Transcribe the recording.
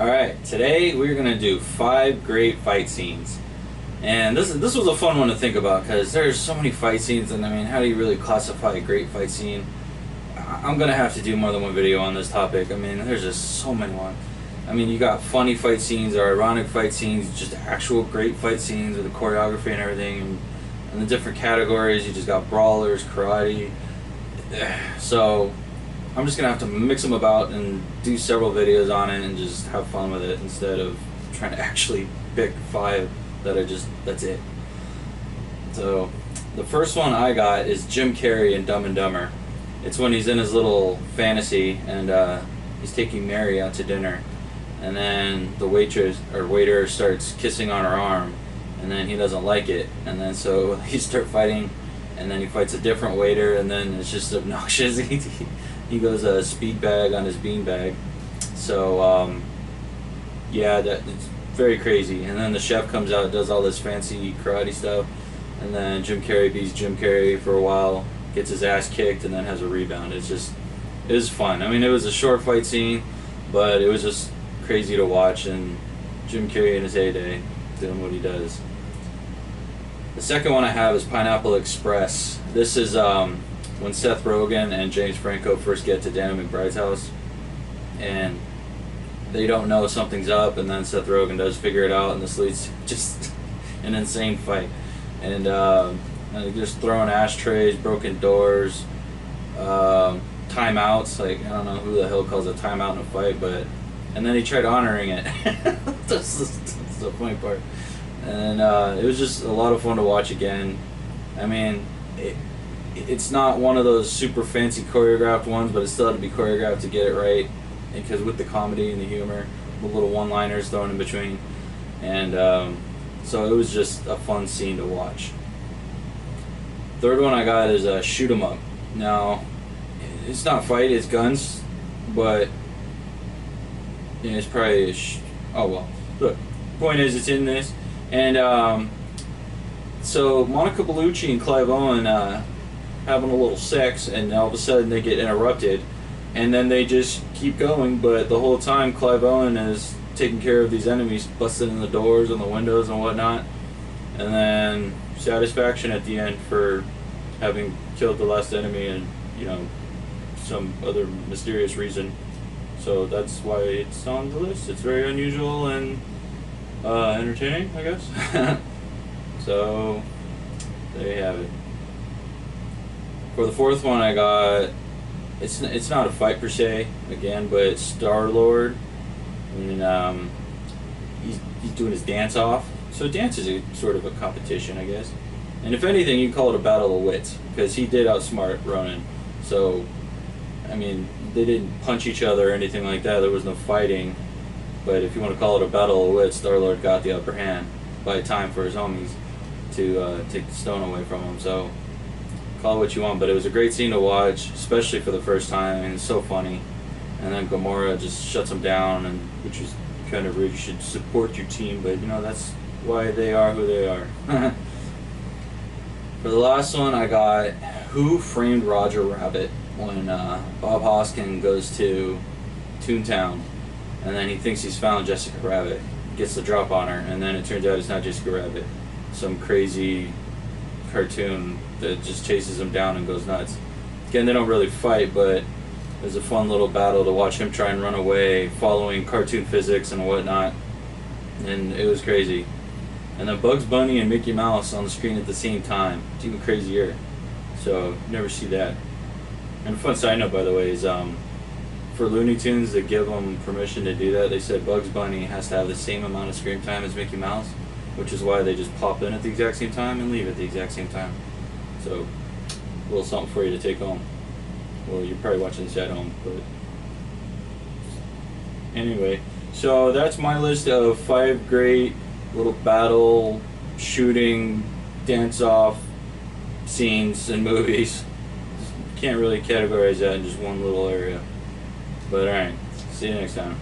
Alright, today we're going to do 5 great fight scenes. And this was a fun one to think about because there's so many fight scenes, and I mean, how do you really classify a great fight scene? I'm going to have to do more than one video on this topic. I mean, there's just so many ones. I mean, you got funny fight scenes or ironic fight scenes, just actual great fight scenes with the choreography and everything. And the different categories, you just got brawlers, karate. So I'm just gonna have to mix them about and do several videos on it and just have fun with it instead of trying to actually pick 5 that's it. So the first one I got is Jim Carrey in Dumb and Dumber. It's when he's in his little fantasy and he's taking Mary out to dinner, and then the waitress or waiter starts kissing on her arm, and then he doesn't like it, and then so he start fighting, and then he fights a different waiter, and then it's just obnoxious. He goes a speed bag on his bean bag. So yeah, it's very crazy. And then the chef comes out, does all this fancy karate stuff, and then Jim Carrey beats Jim Carrey for a while, gets his ass kicked, and then has a rebound. It was fun. I mean, it was a short fight scene, but it was just crazy to watch, and Jim Carrey in his heyday doing what he does. The second one I have is Pineapple Express. This is when Seth Rogen and James Franco first get to Danny McBride's house, and they don't know something's up, and then Seth Rogen does figure it out, and this leads to just an insane fight. And they're just throwing ashtrays, broken doors, timeouts. Like, I don't know who the hell calls a timeout in a fight, but and then he tried honoring it. that's the funny part. And it was just a lot of fun to watch again. I mean, it's not one of those super fancy choreographed ones, but it still had to be choreographed to get it right, because with the comedy and the humor, the little one-liners thrown in between, and so it was just a fun scene to watch. Third one I got is Shoot 'em Up. Now, it's not fight, it's guns, but yeah, it's probably oh well. Look, point is, it's in this, and so Monica Bellucci and Clive Owen having a little sex, and all of a sudden they get interrupted, and then they just keep going, but the whole time Clive Owen is taking care of these enemies, busting in the doors and the windows and whatnot, and then satisfaction at the end for having killed the last enemy, and you know, some other mysterious reason. So that's why it's on the list. It's very unusual and entertaining, I guess. So there you have it. For the fourth one I got, it's not a fight per se, again, but it's Star-Lord, and he's doing his dance off. So dance is a sort of a competition, I guess. And if anything, you call it a battle of wits, because he did outsmart Ronan. So, I mean, they didn't punch each other or anything like that. There was no fighting. But if you want to call it a battle of wits, Star-Lord got the upper hand by time for his homies to take the stone away from him. So call it what you want, but it was a great scene to watch, especially for the first time, and it's so funny. And then Gamora just shuts him down, and which is kind of rude. You should support your team, but you know, that's why they are who they are. For the last one I got Who Framed Roger Rabbit, when Bob Hoskin goes to Toontown, and then he thinks he's found Jessica Rabbit, gets the drop on her, and then it turns out it's not Jessica Rabbit, some crazy cartoon that just chases him down and goes nuts. Again, they don't really fight, but it was a fun little battle to watch him try and run away, following cartoon physics and whatnot, and it was crazy. And then Bugs Bunny and Mickey Mouse on the screen at the same time. It's even crazier. So, never see that. And a fun side note, by the way, is for Looney Tunes to give them permission to do that, they said Bugs Bunny has to have the same amount of screen time as Mickey Mouse, which is why they just pop in at the exact same time and leave at the exact same time. So, a little something for you to take home. Well, you're probably watching this at home, but anyway. So that's my list of 5 great little battle, shooting, dance-off scenes in movies. Can't really categorize that in just one little area. But alright, see you next time.